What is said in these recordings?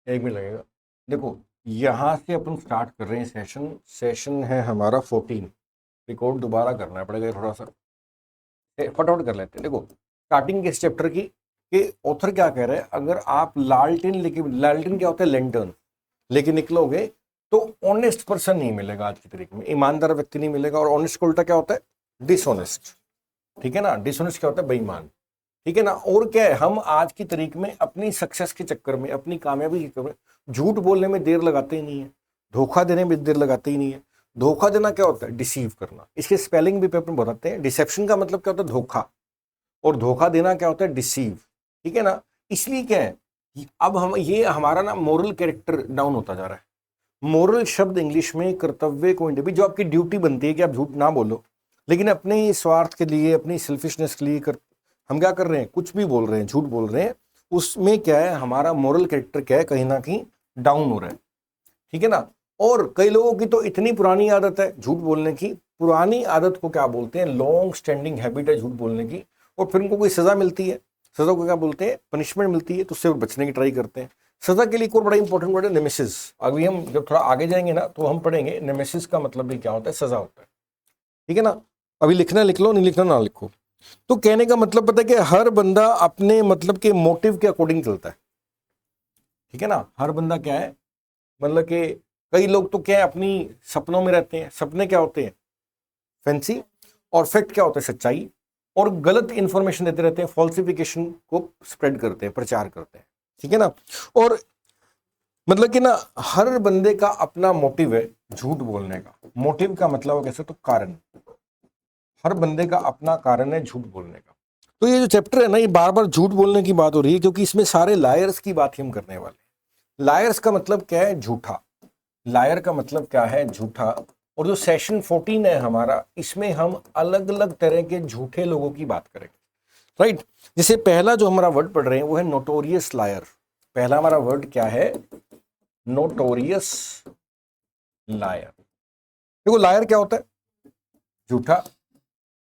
एक मिनट लगेगा। देखो, यहाँ से अपन स्टार्ट कर रहे हैं सेशन है हमारा 14। रिकॉर्ड दोबारा करना पड़ेगा थोड़ा सा, फटाफट कर लेते हैं। देखो, स्टार्टिंग के इस चैप्टर की कि ऑथर क्या कह रहे हैं, अगर आप लालटेन लेके, लालटेन क्या होता है, लैंटर्न लेके निकलोगे तो ऑनेस्ट पर्सन नहीं मिलेगा आज की तारीख में, ईमानदार व्यक्ति नहीं मिलेगा। और ऑनेस्ट का उल्टा क्या होता है, डिसऑनेस्ट। ठीक है ना, डिसऑनेस्ट क्या होता है, बेईमान। ठीक है ना। और क्या है, हम आज की तारीख में अपनी सक्सेस के चक्कर में, अपनी कामयाबी के चक्कर में झूठ बोलने में देर लगाते ही नहीं है, धोखा देने में देर लगाते ही नहीं है। धोखा देना क्या होता है, डिसीव करना। इसके स्पेलिंग भी पेपर में बताते हैं। डिसेप्शन का मतलब क्या होता है, धोखा, और धोखा देना क्या होता है, डिसीव। ठीक है ना। इसलिए क्या है, अब हम ये हमारा ना मोरल कैरेक्टर डाउन होता जा रहा है। मोरल शब्द इंग्लिश में कर्तव्य को इंडिया, जो आपकी ड्यूटी बनती है कि आप झूठ ना बोलो, लेकिन अपने स्वार्थ के लिए, अपनी सेल्फिशनेस के लिए हम क्या कर रहे हैं, कुछ भी बोल रहे हैं, झूठ बोल रहे हैं। उसमें क्या है, हमारा मोरल कैरेक्टर क्या है, कहीं ना कहीं डाउन हो रहा है। ठीक है ना। और कई लोगों की तो इतनी पुरानी आदत है झूठ बोलने की, पुरानी आदत को क्या बोलते हैं, लॉन्ग स्टैंडिंग हैबिट है झूठ बोलने की। और फिर उनको कोई सजा मिलती है, सजा को क्या बोलते हैं, पनिशमेंट मिलती है, तो उससे बचने की ट्राई करते हैं। सजा के लिए एक और बड़ा इंपॉर्टेंट वर्ड है नेमेसिस। अभी हम जब थोड़ा आगे जाएंगे ना तो हम पढ़ेंगे नेमेसिस का मतलब भी क्या होता है, सजा होता है। ठीक है ना। अभी लिखना लिख लो, नहीं लिखना ना लिखो। तो कहने का मतलब पता है कि हर बंदा अपने मतलब के मोटिव के अकॉर्डिंग चलता है। ठीक है ना। हर बंदा क्या है, मतलब कि कई लोग तो क्या है, अपनी सपनों में रहते हैं। सपने क्या होते हैं, फैंसी। और फैक्ट क्या होता है, सच्चाई। और गलत इंफॉर्मेशन देते रहते हैं, फॉल्सिफिकेशन को स्प्रेड करते हैं, प्रचार करते हैं। ठीक है ना। और मतलब कि ना, हर बंदे का अपना मोटिव है झूठ बोलने का। मोटिव का मतलब हो कैसे, तो कारण। हर बंदे का अपना कारण है झूठ बोलने का। तो ये जो चैप्टर है ना, ये बार बार झूठ बोलने की बात हो रही है, क्योंकि इसमें सारे लायर्स की बात ही हम करने वाले हैं। लायर्स का मतलब क्या है, झूठा। लायर का मतलब क्या है, झूठा। और जो सेशन 14 है हमारा, इसमें हम अलग अलग तरह के झूठे लोगों की बात करेंगे। राइट। जैसे पहला जो हमारा वर्ड पढ़ रहे हैं वो है नोटोरियस लायर। पहला हमारा वर्ड क्या है, नोटोरियस लायर। देखो, लायर क्या होता है, झूठा।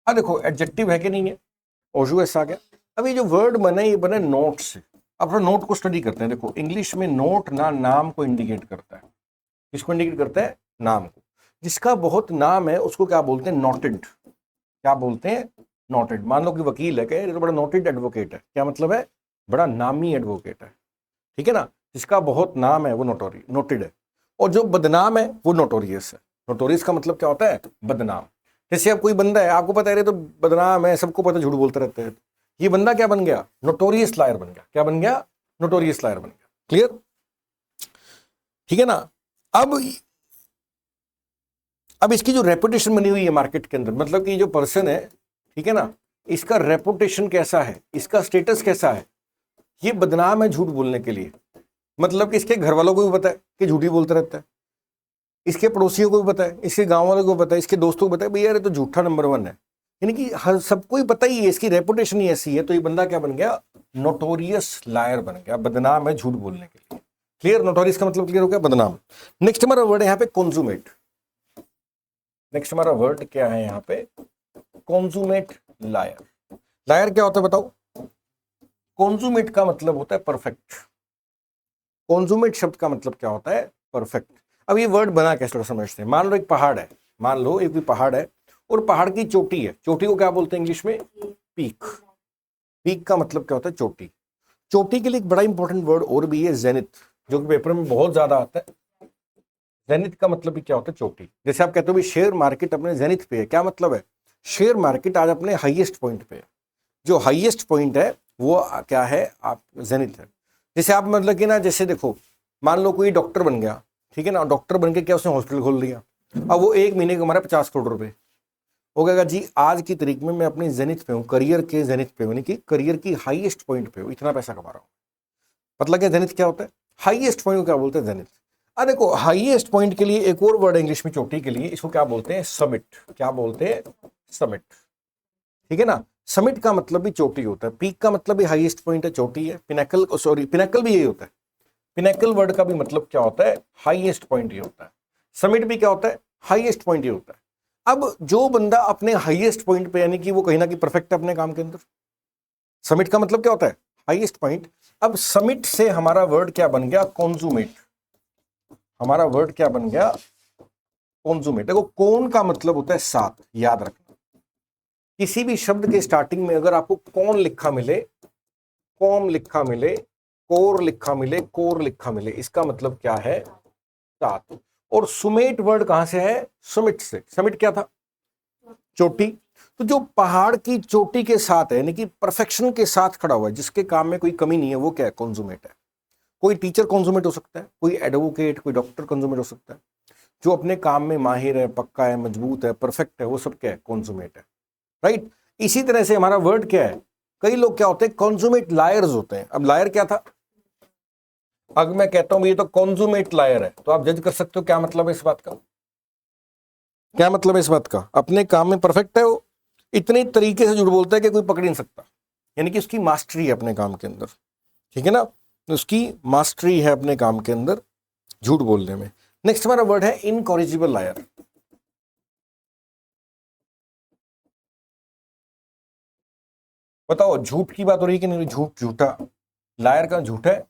देखो एडजेक्टिव है कि नहीं है, ओजूएस आ गया। अब ये जो वर्ड बने, ये बने नोट से। अब थोड़ा नोट को स्टडी करते हैं। देखो, इंग्लिश में नोट ना नाम को इंडिकेट करता है। किसको इंडिकेट करता है, नाम को। जिसका बहुत नाम है उसको क्या बोलते हैं, नोटेड। क्या बोलते हैं, नोटेड। मान लो कि वकील है, क्या तो बड़ा नोटेड एडवोकेट है, क्या मतलब है, बड़ा नामी एडवोकेट है। ठीक है ना। जिसका बहुत नाम है वो नोटेड है। और जो बदनाम है वो नोटोरियस है। नोटोरियस का मतलब क्या होता है, बदनाम। जैसे अब कोई बंदा है, आपको पता है तो बदनाम है, सबको पता, झूठ बोलते रहते हैं, ये बंदा क्या बन गया, नोटोरियस लायर बन गया। क्या बन गया, नोटोरियस लायर बन गया। क्लियर। ठीक है ना। अब इसकी जो रेपुटेशन बनी हुई है मार्केट के अंदर, मतलब कि जो पर्सन है, ठीक है ना, इसका रेपुटेशन कैसा है, इसका स्टेटस कैसा है, ये बदनाम है झूठ बोलने के लिए। मतलब कि इसके घर वालों को भी पता है कि झूठी बोलता रहता है, इसके पड़ोसियों को भी पता है, इसके गांव वालों को पता है, इसके दोस्तों को पता है, भैया ये तो झूठा नंबर 1 है। यानी कि हर सबको ही पता ही है, इसकी रेपुटेशन ही ऐसी है। तो ये बंदा क्या बन गया, नोटोरियस लायर बन गया, बदनाम है झूठ बोलने के लिए। क्लियर। नोटोरियस का मतलब क्लियर हो गया, बदनाम। नेक्स्ट हमारा वर्ड है यहाँ पे कॉन्जूमेट। नेक्स्ट हमारा वर्ड क्या है यहाँ पे, कॉन्जूमेट लायर। लायर क्या होता है बताओ, कॉन्जूमेट का मतलब होता है परफेक्ट। कॉन्जूमेट शब्द का मतलब क्या होता है, परफेक्ट। अब ये वर्ड बना कैसे थोड़ा समझते हैं। मान लो एक पहाड़ है, मान लो एक भी पहाड़ है, और पहाड़ की चोटी है। चोटी को क्या बोलते हैं इंग्लिश में, पीक। पीक का मतलब क्या होता है, चोटी। चोटी के लिए एक बड़ा इंपॉर्टेंट वर्ड और भी है, जेनिथ, जो कि पेपर में बहुत ज्यादा आता है। जेनिथ का मतलब भी क्या होता है, चोटी। जैसे आप कहते हो भी शेयर मार्केट अपने जेनिथ पे है, क्या मतलब है, शेयर मार्केट आज अपने हाईएस्ट पॉइंट पे है। जो हाईएस्ट पॉइंट है वो क्या है, आप जेनिथ है। जैसे आप मतलब कि ना, जैसे देखो, मान लो कोई डॉक्टर बन गया, ठीक है ना, डॉक्टर बन के क्या उसने हॉस्पिटल खोल दिया। अब वो एक महीने का हमारा 50 करोड़ रुपए हो गएगा जी। आज की तारीख में मैं अपनी जेनिथ पे हूँ, करियर के जेनिथ पे हूँ, यानी कि करियर की हाईएस्ट पॉइंट पे हूँ, इतना पैसा कमा रहा हूँ। मतलब क्या, जेनिथ क्या होता है, हाईएस्ट पॉइंट को क्या बोलते हैं, जेनिथ। देखो, हाईएस्ट पॉइंट के लिए एक और वर्ड है इंग्लिश में चोटी के लिए, इसको क्या बोलते हैं, समिट। क्या बोलते हैं, समिट। ठीक है ना। समिट का मतलब भी चोटी होता है, पीक का मतलब भी हाईएस्ट पॉइंट है, चोटी है। पिनैकल, सॉरी, पिनैकल भी यही होता है। पिनैकल वर्ड का भी मतलब क्या होता है, हाईएस्ट पॉइंट ही होता है। समिट भी क्या होता है, हाईएस्ट पॉइंट ही होता है। अब जो बंदा अपने हाईएस्ट पॉइंट पे, यानी कि वो कहीं ना कहीं परफेक्ट है अपने काम के अंदर। समिट का मतलब क्या होता है, हाईएस्ट पॉइंट। अब समिट से हमारा वर्ड क्या बन गया, कॉन्जुमेट। हमारा वर्ड क्या बन गया, कॉन्जुमेट। देखो कौन का मतलब होता है साथ, याद रखना। किसी भी शब्द के स्टार्टिंग में अगर आपको कौन लिखा मिले, कॉम लिखा मिले, कोर लिखा मिले, कोर लिखा मिले, इसका मतलब क्या है, साथ। और सुमेट वर्ड कहां से है, सुमिट से। समिट क्या था, चोटी। तो जो पहाड़ की चोटी के साथ है, यानी कि परफेक्शन के साथ खड़ा हुआ है, जिसके काम में कोई कमी नहीं है, वो क्या है, कॉन्जुमेट है। कोई टीचर कॉन्जुमेट हो सकता है, कोई एडवोकेट, कोई डॉक्टर कॉन्जुमेट हो सकता है। जो अपने काम में माहिर है, पक्का है, मजबूत है, परफेक्ट है, वो सब क्या है, कॉन्जुमेट है, राइट। इसी तरह से हमारा वर्ड क्या है, कई लोग क्या होते हैं, कॉन्जुमेट लायर्स होते हैं। अब लायर क्या था, अगर मैं कहता हूं ये तो कॉन्जुमेट लायर है, तो आप जज कर सकते हो क्या मतलब है इस बात का, क्या मतलब है इस बात का। अपने काम में परफेक्ट है वो, इतनी तरीके से झूठ बोलता है कि कोई पकड़ नहीं सकता, यानी कि उसकी मास्टरी है अपने काम के अंदर, ठीक है ना, उसकी मास्टरी है अपने काम के अंदर झूठ बोलने में। नेक्स्ट हमारा वर्ड है इनकॉरिजिबल लायर। बताओ झूठ की बात हो रही है कि नहीं, झूठ, झूठा, लायर का झूठ है।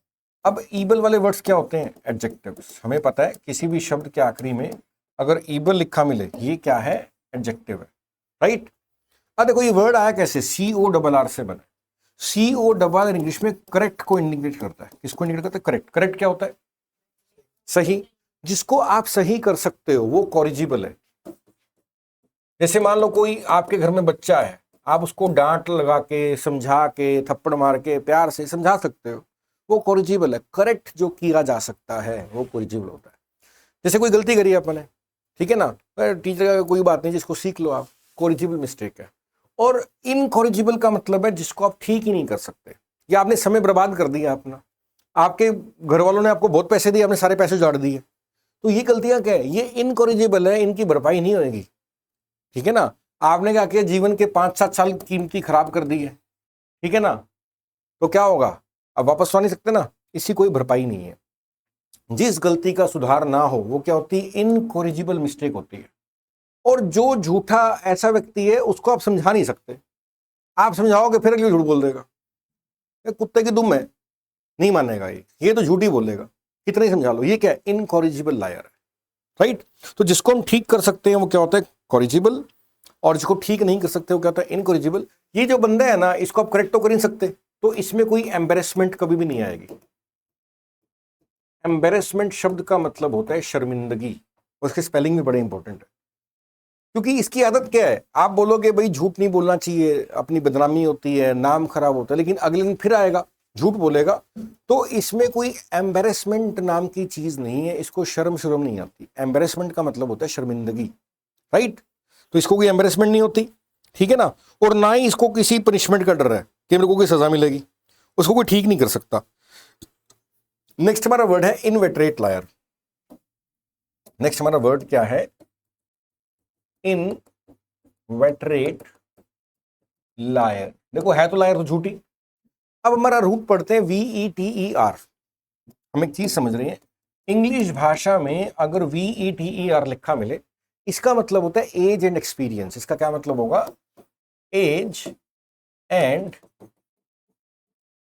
अब ईबल वाले वर्ड्स क्या होते हैं, एडजेक्टिव्स। हमें पता है किसी भी शब्द के आखिरी में अगर ईबल लिखा मिले, ये क्या है, एडजेक्टिव है, राइट। अब देखो ये वर्ड आया कैसे, CORR से बना। CORR इंग्लिश में करेक्ट को इंडिकेट करता है। किसको इंडिकेट करता है, करेक्ट। करेक्ट क्या होता है, सही। जिसको आप सही कर सकते हो वो कॉरिजिबल है। जैसे मान लो कोई आपके घर में बच्चा है, आप उसको डांट लगा के, समझा के, थप्पड़ मार के, प्यार से समझा सकते हो, वो कॉरिजिबल है। करेक्ट जो किया जा सकता है वो कॉरिजिबल होता है। जैसे कोई गलती करी अपने, ठीक है ना, टीचर का कोई बात नहीं, जिसको सीख लो आप, कॉरिजिबल मिस्टेक है। और इनकॉरिजिबल का मतलब है जिसको आप ठीक ही नहीं कर सकते, या आपने समय बर्बाद कर दिया अपना, आपके घर वालों ने आपको बहुत पैसे दिए, आपने सारे पैसे उजाड़ दिए, तो ये गलतियां क्या है, ये इनकॉरिजिबल है, इनकी भरपाई नहीं होगी, ठीक है ना। आपने क्या किया, जीवन के 5-7 साल कीमती खराब कर दी है, ठीक है ना, तो क्या होगा, अब वापस तो आ नहीं सकते ना, इसकी कोई भरपाई नहीं है। जिस गलती का सुधार ना हो वो क्या होती है, इनकॉरिजिबल मिस्टेक होती है। और जो झूठा ऐसा व्यक्ति है उसको आप समझा नहीं सकते, आप समझाओगे फिर अगले झूठ बोल देगा, ये कुत्ते की दुम है, नहीं मानेगा, ये तो झूठ ही बोलेगा, कितना ही समझा लो। ये क्या है, इनकॉरिजिबल लायर है, राइट। तो जिसको हम ठीक कर सकते हैं वो क्या होता है, कॉरिजिबल, और जिसको ठीक नहीं कर सकते वो क्या होता है, इनकॉरिजिबल। ये जो बंदा है ना, इसको आप करेक्ट तो कर नहीं सकते, तो इसमें कोई एम्बेरसमेंट कभी भी नहीं आएगी। एम्बेरसमेंट शब्द का मतलब होता है शर्मिंदगी, उसके स्पेलिंग भी बड़े इंपॉर्टेंट है। क्योंकि इसकी आदत क्या है, आप बोलोगे भाई झूठ नहीं बोलना चाहिए, अपनी बदनामी होती है, नाम खराब होता है, लेकिन अगले दिन फिर आएगा झूठ बोलेगा, तो इसमें कोई एम्बेरसमेंट नाम की चीज नहीं है, इसको शर्म नहीं आती। एम्बेरसमेंट का मतलब होता है शर्मिंदगी, राइट। तो इसको कोई एम्बेरसमेंट नहीं होती, ठीक है ना, और ना ही इसको किसी पनिशमेंट का डर है कि मेरे को कोई सजा मिलेगी, उसको कोई ठीक नहीं कर सकता। नेक्स्ट हमारा वर्ड है इनवेटरेट लायर। नेक्स्ट हमारा वर्ड क्या है, इनवेटरेट लायर। देखो है तो लायर तो झूठी। अब हमारा रूट पढ़ते हैं VETER। हम एक चीज समझ रहे हैं, इंग्लिश भाषा में अगर VETER लिखा मिले, इसका मतलब होता है एज एंड एक्सपीरियंस। इसका क्या मतलब होगा, एज एंड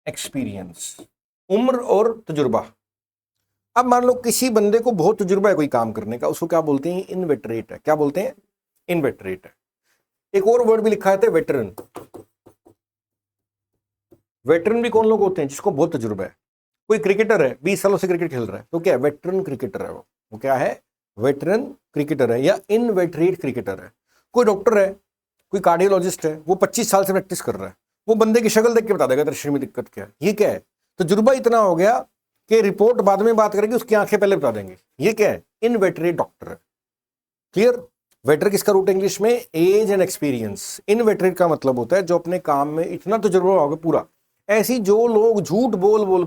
एक्सपीरियंस, उम्र और तजुर्बा। अब मान लो किसी बंदे को बहुत तजुर्बा है कोई काम करने का, उसको क्या बोलते हैं, इनवेटरेट है। क्या बोलते हैं, इनवेटरेट है। एक और वर्ड भी लिखा है वेटरन। वेटरन भी कौन लोग होते हैं, जिसको बहुत तजुर्बा है। कोई क्रिकेटर है, 20 सालों से क्रिकेट खेल रहा है, तो क्या है, वेटरन क्रिकेटर है वो क्या है, वेटरन क्रिकेटर है, या इनवेटरेट क्रिकेटर है। कोई डॉक्टर है, कोई कार्डियोलॉजिस्ट है, वो 25 साल से प्रैक्टिस कर रहा है, वो बंदे की शक्ल देख के बता देगा तेरे शरीर में दिक्कत क्या है। ये क्या है, तजुर्बा इतना हो गया कि रिपोर्ट बाद में बात करेगी, उसकी आंखें पहले बता देंगे। ये क्या है, इनवेटरेट डॉक्टर है। क्लियर। वेटर किसका रूट है इंग्लिश में, एज एंड एक्सपीरियंस। इनवेटरेट का मतलब होता है जो अपने काम में इतना तजुर्बा होगा पूरा। ऐसी जो लोग झूठ बोल बोल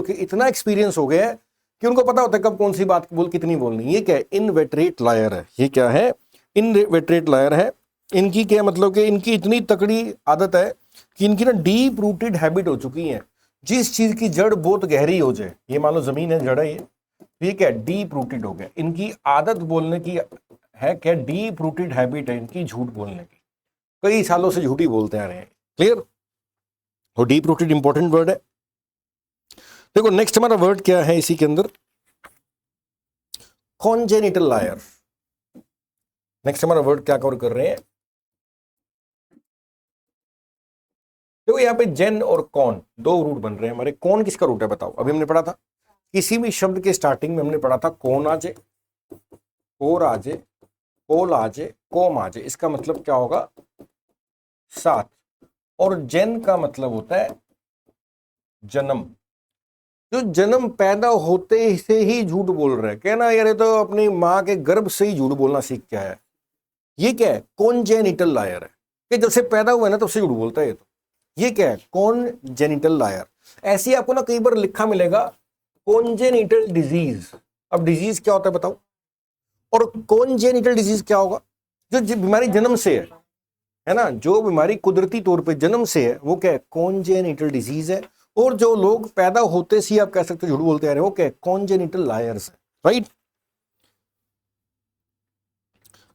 के इतना एक्सपीरियंस हो गया है कि उनको पता होता है कब कौन सी बात कितनी बोलनी। ये क्या है, इनवेटरेट लायर है। ये क्या है, इनवेटरेट लायर है। इनकी क्या मतलब कि इनकी इतनी तकड़ी आदत है कि इनकी ना डीप रूटेड हैबिट हो चुकी है। जिस चीज की जड़ बहुत गहरी हो जाए, ये मान लो जमीन है, जड़ है ये, ठीक है, डीप रूटेड हो गया। इनकी आदत बोलने की है क्या, डीप रूटेड हैबिट है इनकी झूठ बोलने की, कई सालों से झूठी बोलते आ रहे हैं। क्लियर। तो डीप रूटेड इंपॉर्टेंट वर्ड है। देखो नेक्स्ट हमारा वर्ड क्या है इसी के अंदर, कॉन्जेनिटल लायर। नेक्स्ट हमारा वर्ड क्या कवर कर रहे हैं, देखो यहाँ पे जेन और कॉन दो रूट बन रहे हैं हमारे। कॉन किसका रूट है बताओ, अभी हमने पढ़ा था किसी भी शब्द के स्टार्टिंग में हमने पढ़ा था कौन आ जाए, कोर आ जाए, कोल आ जाए, कोम आ जाए, इसका मतलब क्या होगा साथ। और जेन का मतलब होता है जन्म। जो जन्म पैदा होते से ही झूठ बोल रहा है, कहना यार ये तो अपनी माँ के गर्भ से ही झूठ बोलना सीख क्या है, ये क्या है कॉन्जेनिटल लायर है, कि जब से पैदा हुआ है ना तब से झूठ बोलता है ये। तो ये क्या है कॉन्जेनिटल लायर। ऐसी आपको ना कई बार लिखा मिलेगा कॉन्जेनिटल डिजीज। अब डिजीज क्या होता है बताओ, और कॉन्जेनिटल डिजीज क्या होगा, जो बीमारी जन्म से है ना, जो बीमारी कुदरती तौर पे जन्म से है वो क्या है कॉन्जेनिटल डिजीज है। और जो लोग पैदा होते से आप कह सकते हो झूठ बोलते आ रहे हो, क्या कॉन्जेनिटल लायर्स है, राइट।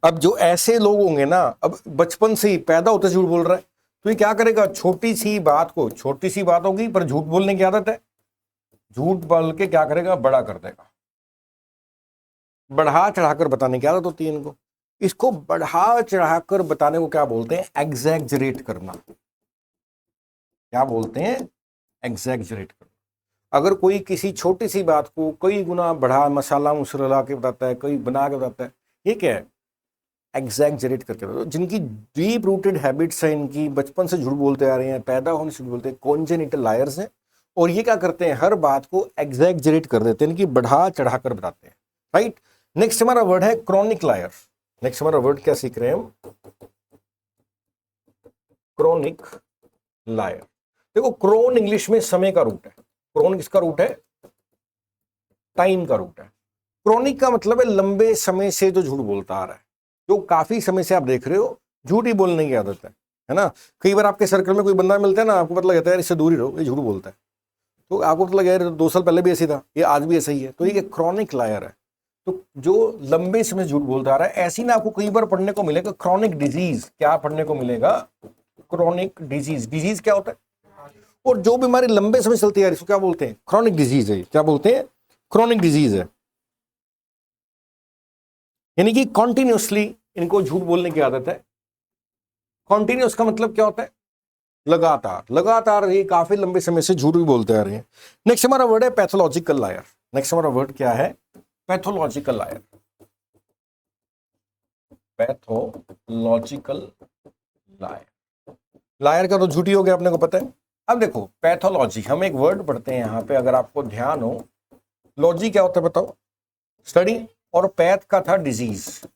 अब जो ऐसे लोग होंगे ना, अब बचपन से ही पैदा होते से झूठ बोल रहा है, तो ये क्या करेगा, छोटी सी बात को, छोटी सी बात होगी पर झूठ बोलने की आदत है, झूठ बोल के क्या करेगा बड़ा कर देगा। बढ़ा चढ़ाकर बताने की आदत होती है इनको। इसको बढ़ा चढ़ाकर बताने को क्या बोलते हैं, एग्जैगरेट करना। क्या बोलते हैं, एग्जैगरेट करना। अगर कोई किसी छोटी सी बात को कई गुना बढ़ा मसाला मुसला के बताता है, कई बना के बताता है, ये क्या है एग्जैगरेट करके बताता है। जिनकी डीप रूटेड हैबिट्स हैं, इनकी बचपन से झूठ बोलते आ रहे हैं, पैदा होने से झूठ बोलते हैं, कॉन्जेनिटल लायर्स हैं। और ये क्या करते हैं, हर बात को एग्जैगरेट कर देते हैं, इनकी बढ़ा चढ़ाकर बताते हैं, राइट। नेक्स्ट हमारा वर्ड है क्रॉनिक लायर। नेक्स्ट हमारा वर्ड क्या सीख रहे हैं हम, क्रॉनिक लायर। देखो क्रोन इंग्लिश में समय का रूट है, क्रोन किसका रूट है, टाइम का रूट है। क्रॉनिक का मतलब है लंबे समय से जो झूठ बोलता आ रहा है, जो काफी समय से आप देख रहे हो झूठ ही बोलने की आदत है ना। कई बार आपके सर्कल में कोई बंदा मिलता है ना, आपको पता लगता है यार इससे दूर ही रहो, ये झूठ बोलता है। तो आपको पता लगा यार 2 साल पहले भी ऐसी था, ये आज भी ऐसा ही है, तो ये क्रॉनिक लायर है। तो जो लंबे समय झूठ बोलता आ रहा है, ऐसी ना आपको कई बार पढ़ने को मिलेगा क्रॉनिक डिजीज। क्या पढ़ने को मिलेगा, क्रॉनिक डिजीज। डिजीज क्या होता है, और जो बीमारी लंबे समय चलती है इसको क्या बोलते हैं, क्रॉनिक डिजीज है। क्या बोलते हैं, क्रॉनिक डिजीज है। यानी कि कॉन्टिन्यूसली इनको झूठ बोलने की आदत है। कॉन्टिन्यूस का मतलब क्या होता है, लगातार, लगातार ये काफी लंबे समय से झूठ भी बोलते आ रहे हैं। नेक्स्ट हमारा वर्ड है पैथोलॉजिकल लायर। नेक्स्ट हमारा वर्ड क्या है, pathological liar. Pathological liar, liar का तो झूठी हो गया अपने को पता है। अब देखो पैथोलॉजी, हम एक वर्ड पढ़ते हैं यहाँ पे, अगर आपको ध्यान हो, लॉजी क्या होता है बताओ, स्टडी, और पैथ का था डिजीज।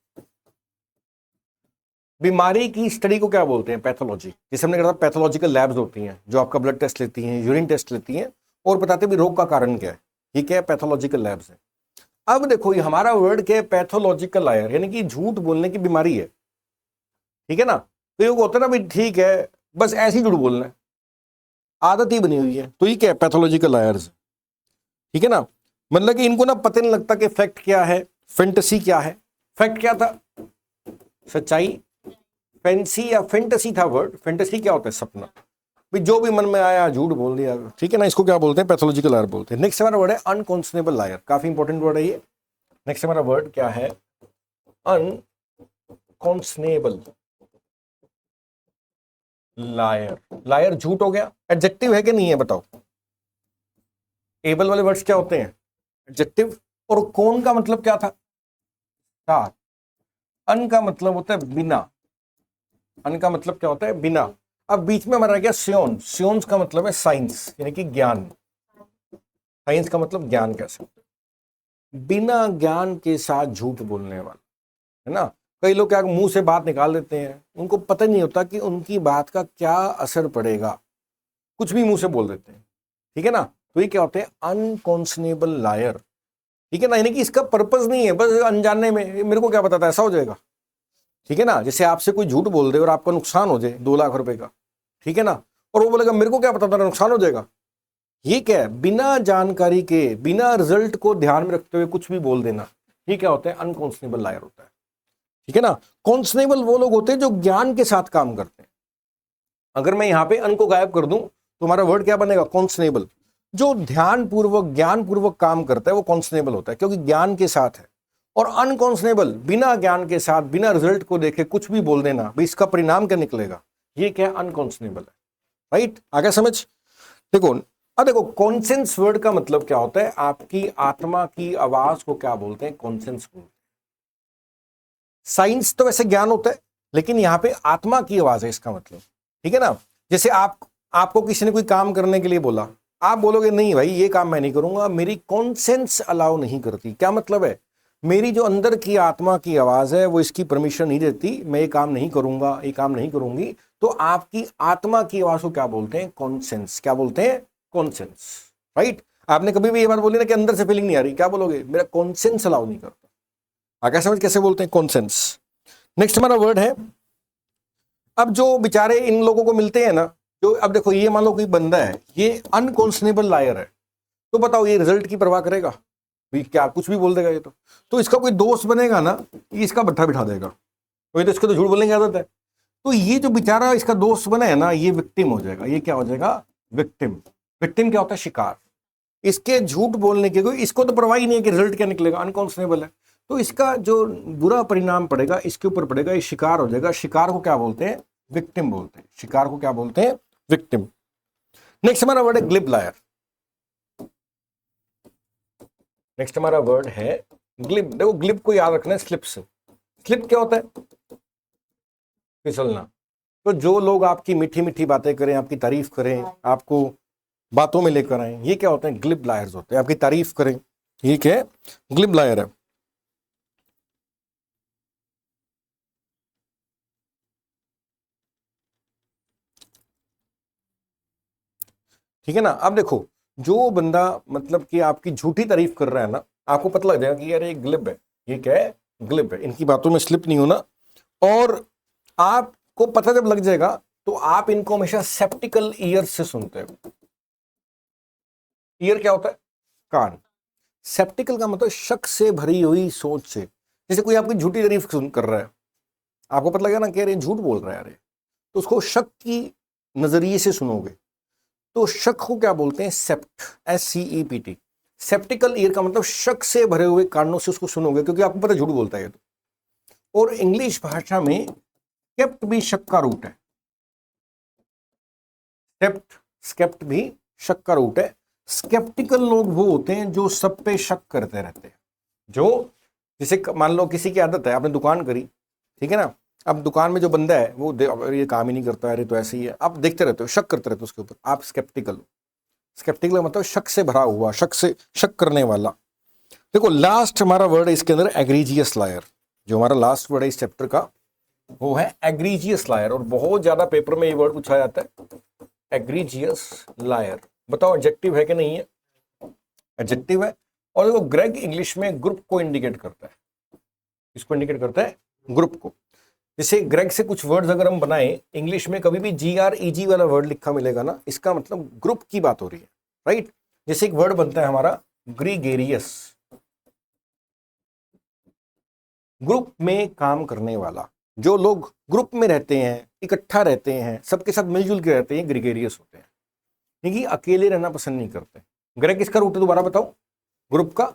बीमारी की स्टडी को क्या बोलते हैं, पैथोलॉजी। जैसे हमने कहा पैथोलॉजिकल लैब्स होती हैं जो आपका ब्लड टेस्ट लेती हैं, यूरिन टेस्ट लेती हैं और बताते भी रोग का कारण क्या है, ये क्या है पैथोलॉजिकल लैब्स है। अब देखो ये हमारा वर्ड क्या है, पैथोलॉजिकल लायर, यानी कि झूठ बोलने की बीमारी है, ठीक है ना। तो ये होता है ना भाई, ठीक है बस ऐसे ही झूठ बोलना है, आदत ही बनी हुई है, तो ये क्या है पैथोलॉजिकल लायर्स, ठीक है ना। मतलब कि इनको ना पता नहीं लगता कि फैक्ट क्या है, फैंटेसी क्या है। फैक्ट क्या था, सच्चाई, फैंसी या फैंटेसी था वर्ड। फैंटेसी क्या होता है, सपना, भाई जो भी मन में आया झूठ बोल दिया, ठीक है ना। इसको क्या बोलते हैं, पैथोलॉजिकल लायर बोलते हैं। नेक्स्ट हमारा वर्ड है अनकॉन्स्टेबल लायर, काफी इंपॉर्टेंट वर्ड है ये। नेक्स्ट हमारा वर्ड क्या है, अनकॉन्स्टेबल लायर। लायर झूठ हो गया, एडजेक्टिव है कि नहीं है बताओ। एबल वाले वर्ड्स क्या होते हैं, एडजेक्टिव। और कौन का मतलब क्या था, साथ। अन का मतलब होता है बिना, अन का मतलब क्या होता है बिना। अब बीच में हमारा गया स्योन, स्योन्स का मतलब है साइंस, यानी कि ज्ञान। साइंस का मतलब ज्ञान कह सकते, बिना ज्ञान के साथ झूठ बोलने वाला, है ना। कई लोग क्या मुंह से बात निकाल देते हैं, उनको पता नहीं होता कि उनकी बात का क्या असर पड़ेगा, कुछ भी मुंह से बोल देते हैं, ठीक है ना। तो ये क्या होते हैं अनकॉन्शनेबल लायर, ठीक है ना। यानी कि इसका पर्पस नहीं है बस अनजाने में, मेरे को क्या पता था ऐसा हो जाएगा, ठीक है ना। जैसे आपसे कोई झूठ बोल दे और आपका नुकसान हो जाए 2 लाख रुपए का, ठीक है ना, और वो बोलेगा मेरे को क्या पता था नुकसान हो जाएगा। ये क्या है, बिना जानकारी के, बिना रिजल्ट को ध्यान में रखते हुए कुछ भी बोल देना, ये क्या होता है अनकॉन्शनेबल लायर होता है, ठीक है ना। कॉन्शनेबल वो लोग होते हैं जो ज्ञान के साथ काम करते हैं। अगर मैं यहाँ पे अन को गायब कर दूं तो हमारा वर्ड क्या बनेगा? कॉन्सनेबल। जो ध्यानपूर्वक ज्ञानपूर्वक काम करता है वो कॉन्सनेबल होता है, क्योंकि ज्ञान के साथ है। और अनकॉन्सनेबल, बिना ज्ञान के साथ, बिना रिजल्ट को देखे कुछ भी बोल देना, भाई इसका परिणाम क्या निकलेगा, ये क्या अनकॉन्सनेबल है। राइट, आगे समझ। देखो अब देखो, कॉन्सेंस वर्ड का मतलब क्या होता है? आपकी आत्मा की आवाज को क्या बोलते हैं? कॉन्सेंस बोलते हैं। साइंस तो वैसे ज्ञान होता है, लेकिन यहां पे आत्मा की आवाज है इसका मतलब, ठीक है ना। जैसे आपको किसी ने कोई काम करने के लिए बोला, आप बोलोगे नहीं भाई ये काम मैं नहीं करूंगा, मेरी कॉन्सेंस अलाउ नहीं करती। क्या मतलब है? मेरी जो अंदर की आत्मा की आवाज है वो इसकी परमिशन नहीं देती, मैं ये काम नहीं करूंगा, ये काम नहीं करूंगी। तो आपकी आत्मा की आवाज को क्या बोलते हैं? कॉन्सेंस। क्या बोलते हैं? कॉन्सेंस। राइट। आपने कभी भी ये बात बोली ना कि अंदर से फीलिंग नहीं आ रही, क्या बोलोगे? मेरा कॉन्सेंस अलाउ नहीं करता। आगे समझ कैसे बोलते हैं? कॉन्सेंस। नेक्स्ट हमारा वर्ड है, अब जो बेचारे इन लोगों को मिलते हैं ना, जो अब देखो ये मान लो कोई बंदा है, ये अनकॉन्सनेबल लायर है, तो बताओ ये रिजल्ट की परवाह करेगा? क्या कुछ भी बोल देगा ये तो इसका कोई दोस्त बनेगा ना, ये इसका भट्ठा बिठा देगा। वही तो, इसको तो झूठ बोलने की आदत है। तो ये जो बेचारा इसका दोस्त बना है ना, ये विक्टिम हो जाएगा। ये क्या हो जाएगा? विक्टिम। विक्टिम क्या होता है? शिकार। इसके झूठ बोलने के कोई, इसको तो परवाह ही नहीं है कि रिजल्ट क्या निकलेगा, अनकॉन्सनेबल है। तो इसका जो बुरा परिणाम पड़ेगा इसके ऊपर पड़ेगा, ये शिकार हो जाएगा। शिकार को क्या बोलते हैं? विक्टिम बोलते हैं। शिकार को क्या बोलते हैं? विक्टिम। नेक्स्ट हमारा वर्ड है ग्लिब लायर। नेक्स्ट हमारा वर्ड है ग्लिब। देखो ग्लिब को याद रखना है स्लिप से। स्लिप क्या होता है? फिसलना। तो जो लोग आपकी मीठी मीठी बातें करें, आपकी तारीफ करें, आपको बातों में लेकर आए, ये क्या होते हैं? ग्लिब लायर्स होते हैं। आपकी तारीफ करें, ये क्या है? ग्लिब लायर है। ठीक है ना। अब देखो, जो बंदा मतलब कि आपकी झूठी तारीफ कर रहा है ना, आपको पता लग जाएगा कि यार ये ग्लिब है। ये क्या है? ग्लिब है। इनकी बातों में स्लिप नहीं होना। और आपको पता जब लग जाएगा तो आप इनको हमेशा सेप्टिकल ईयर से सुनते हो। ईयर क्या होता है? कान। सेप्टिकल का मतलब शक से भरी हुई सोच से। जैसे कोई आपकी झूठी तारीफ कर रहा है, आपको पता लगा ना कि यार ये झूठ बोल रहा है यार, तो उसको शक की नजरिए से सुनोगे। तो शक को क्या बोलते हैं? सेप्ट। SCEPT। सेप्टिकल ईयर का मतलब शक से भरे हुए कानों से उसको सुनोगे, क्योंकि आपको पता झूठ बोलता है ये तो। और इंग्लिश भाषा में स्केप्ट भी शक का रूट है। स्केप्ट भी शक का रूट है। स्केप्टिकल लोग वो होते हैं जो सब पे शक करते रहते हैं। जो जैसे मान लो किसी की आदत है, आपने दुकान करी, ठीक है ना। अब दुकान में जो बंदा है वो ये काम ही नहीं करता, अरे तो ऐसे ही है, आप देखते रहते हो, शक करते रहते हो उसके ऊपर, आप स्केप्टिकल हो। स्केप्टिकल मतलब शक से भरा हुआ, शक करने वाला। देखो लास्ट हमारा वर्ड है इसके अंदर एग्रीजियस लायर। जो हमारा लास्ट वर्ड है इस चैप्टर का वो है एग्रीजियस लायर। और बहुत ज्यादा पेपर में ये वर्ड पूछा जाता है, एग्रीजियस लायर। बताओ एडजेक्टिव है कि नहीं है? एडजेक्टिव है। और देखो ग्रेग इंग्लिश में ग्रुप को इंडिकेट करता है। इसको इंडिकेट करता है? ग्रुप को। जैसे ग्रेग से कुछ वर्ड्स अगर हम बनाएं इंग्लिश में, कभी भी GREG वाला वर्ड लिखा मिलेगा ना, इसका मतलब ग्रुप की बात हो रही है। राइट। जैसे एक वर्ड बनता है हमारा ग्रीगेरियस, ग्रुप में काम करने वाला। जो लोग ग्रुप में रहते हैं, इकट्ठा रहते हैं, सबके साथ मिलजुल के रहते हैं, ग्रीगेरियस होते हैं। क्योंकि अकेले रहना पसंद नहीं करते। ग्रेग किसका रूट है दोबारा बताओ? ग्रुप का।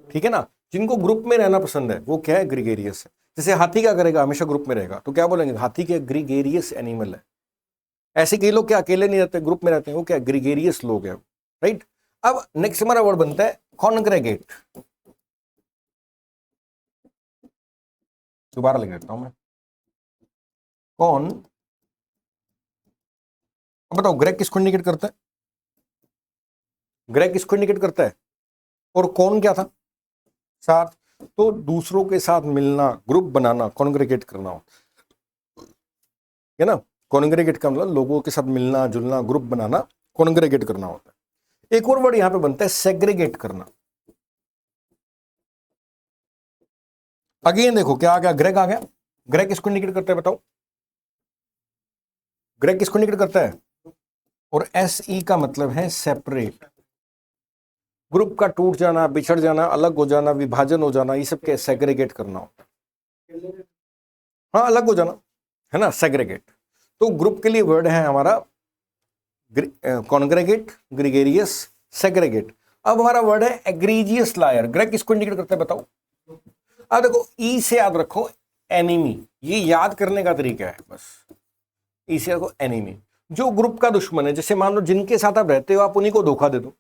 ठीक है ना। जिनको ग्रुप में रहना पसंद है वो क्या है? ग्रीगेरियस है। जैसे हाथी क्या करेगा? हमेशा ग्रुप में रहेगा, तो क्या बोलेंगे? हाथी क्या ग्रीगेरियस एनिमल है। ऐसे कई लोग क्या अकेले नहीं रहते, ग्रुप में रहते हैं, वो क्या ग्रीगेरियस लोग हैं। राइट। अब नेक्स्ट हमारा वर्ड बनता है कॉन्ग्रेगेट। दोबारा लिख देता हूं मैं, कौन। अब बताओ ग्रेग किसको इंडिकेट करता है? ग्रेग किसको इंडिकेट करता है? और कौन क्या था? साथ। तो दूसरों के साथ मिलना, ग्रुप बनाना, कॉन्ग्रेगेट करना है ना। कॉन्ग्रेगेट का मतलब लोगों के साथ मिलना जुलना, ग्रुप बनाना, कॉन्ग्रेगेट करना होता है। एक और वर्ड यहां पे बनता है सेग्रीगेट करना। अगेन देखो क्या आ गया? ग्रेग आ गया। ग्रेग किसको इंडिकेट करता है बताओ? ग्रेग किसको इंडिकेट करता है? और SE का मतलब है सेपरेट। ग्रुप का टूट जाना, बिछड़ जाना, अलग हो जाना, विभाजन हो जाना, ये सब क्या? सेग्रीगेट करना होता है। हाँ, अलग हो जाना है ना, सेग्रीगेट। तो ग्रुप के लिए वर्ड है हमारा कॉन्ग्रेगेट, ग्रिगेरियस, सेग्रेगेट। अब हमारा वर्ड है एग्रीजियस लायर। ग्रेग किसको इंडिकेट करता है बताओ? अब देखो ई से याद रखो एनिमी, ये याद करने का तरीका है बस। ई से रखो एनिमी, जो ग्रुप का दुश्मन है। जैसे मान लो जिनके साथ आप रहते हो आप उन्हीं को धोखा दे दो,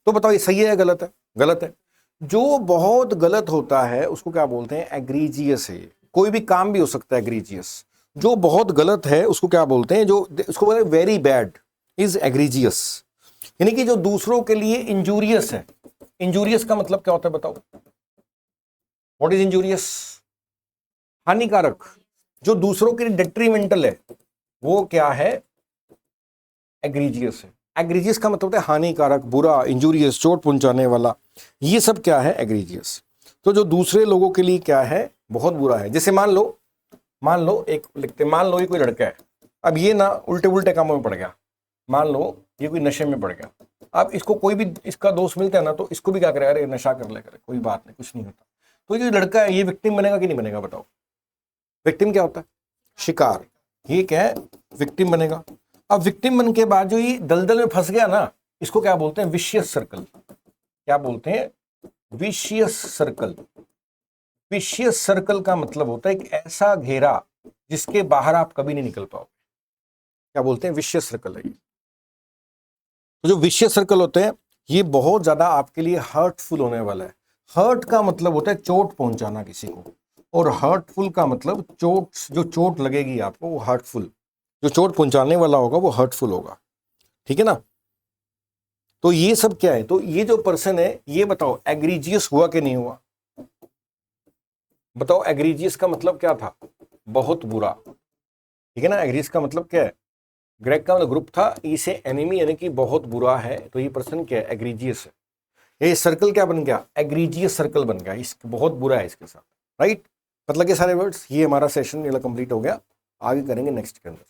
तो बताओ ये सही है या गलत है? गलत है। जो बहुत गलत होता है उसको क्या बोलते हैं? एग्रीजियस है। कोई भी काम भी हो सकता है एग्रीजियस। जो बहुत गलत है उसको क्या बोलते हैं? जो उसको बोलते हैं वेरी बैड इज एग्रीजियस, यानी कि जो दूसरों के लिए इंजूरियस है। इंजूरियस का मतलब क्या होता है बताओ? What is injurious? हानिकारक। जो दूसरों के लिए डेट्रीमेंटल है वो क्या है? एग्रीजियस है। एग्रीजियस का मतलब है हानिकारक, बुरा, इंजूरियस, चोट पहुंचाने वाला। ये सब क्या है? एग्रीजियस। तो जो दूसरे लोगों के लिए क्या है? बहुत बुरा है। जैसे मान लो एक लिखते, मान लो ये कोई लड़का है, अब ये ना उल्टे उल्टे कामों में पड़ गया। मान लो ये कोई नशे में पड़ गया, अब इसको कोई भी इसका दोस्त मिलता है ना तो इसको भी क्या करेगा? अरे नशा कर ले, करे कोई बात नहीं, कुछ नहीं होता। तो ये लड़का है ये विक्टिम बनेगा कि नहीं बनेगा बताओ? विक्टिम क्या होता है? शिकार। ये क्या है? विक्टिम बनेगा। अब विक्टिम बन के बाद जो ये दलदल में फंस गया ना, इसको क्या बोलते हैं? Vicious circle. क्या बोलते हैं? Vicious circle. विशियस सर्कल का मतलब होता है एक ऐसा घेरा जिसके बाहर आप कभी नहीं निकल पाओगे। क्या बोलते हैं? विशियस सर्कल है ये। तो जो विशियस सर्कल होते हैं ये बहुत ज्यादा आपके लिए हर्टफुल होने वाला है। हर्ट का मतलब होता है चोट पहुंचाना किसी को, और हर्टफुल का मतलब चोट, जो चोट लगेगी आपको वो हर्टफुल, जो चोट पहुंचाने वाला होगा वो हर्टफुल होगा। ठीक है ना? तो ये सब क्या है? तो ये जो पर्सन है ये बताओ एग्रीजियस हुआ कि नहीं हुआ? बताओ एग्रीजियस का मतलब क्या था? बहुत बुरा। ठीक है ना? एग्रीजियस का मतलब क्या है? ग्रेग का मतलब ग्रुप था, ई से एनिमी यानी कि बहुत बुरा है, तो ये पर्सन क्या है? एग्रीजियस है। ये सर्कल क्या बन गया? एग्रीजियस सर्कल बन गया, इस बहुत बुरा है इसके साथ। राइट? मतलब के सारे वर्ड्स। ये हमारा सेशन कंप्लीट हो गया, आगे करेंगे नेक्स्ट के अंदर।